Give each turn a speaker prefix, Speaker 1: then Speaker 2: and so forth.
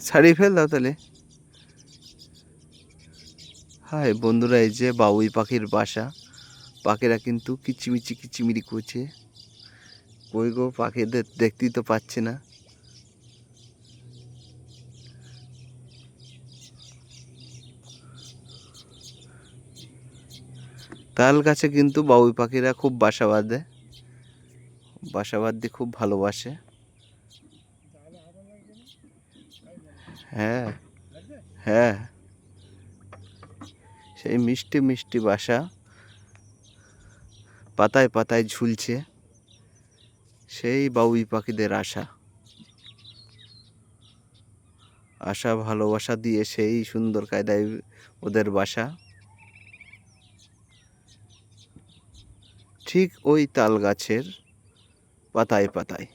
Speaker 1: ছাড়িয়ে ফেল দাও তাহলে। হাই বন্ধুরা, এই যে বাবুই পাখির বাসা। পাখিরা কিন্তু কিচিমিচি কিচিমিরি করছে। কই গো, পাখিদের দেখতেই তো পাচ্ছি না। তাল গাছে কিন্তু বাবুই পাখিরা খুব বাসা বাঁধে, বাসা বাঁধতে খুব ভালোবাসে। হ্যাঁ হ্যাঁ, সেই মিষ্টি মিষ্টি বাসা, পাতায় পাতায় ঝুলছে, সেই বাবুই পাখিদের আশা। আশা ভালোবাসা দিয়ে সেই সুন্দর কায়দায় ওদের বাসা। ঠিক ওই তাল গাছের পাতায় পাতায়।